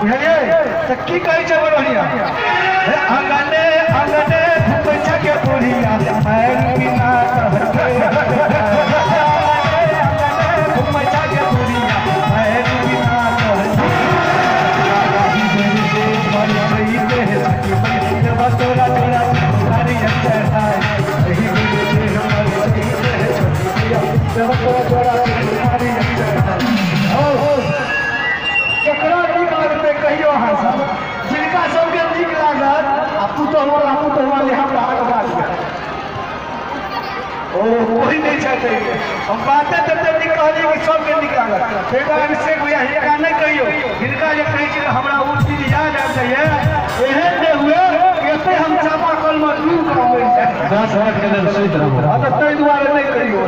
बुझलिए तो की कहै छै बढ़िया आंगने आंगने घुमै छै के बुढ़िया पैर बिना कहते घुमै छै के बुढ़िया पैर बिना कहते मर गई दे सकी जब तोरा तोरा सारी चढ़ाई रही मेरे मर गई दे जब तोरा तोरा सारी चढ़ाई ओ केकरा नीक लगते कहियो अहाँ सब जिनका सबके नीक लागत आपू तो हमारे हमरा बात ओ कोई नहीं चाहते हम बातें तब नीक कहली कि सबके नीक लागत फेर अभिषेक भैया हिनका नहीं कहियो हिनका जे कहै छै हमरा ओ चीज याद आबि जाइए एहन जे हुए कैसे हम चापाकल में डूब कऽ मरि जाए 10 मिनट के लेल सुति रहब तऽ ताहि दुआरे नहीं कहियो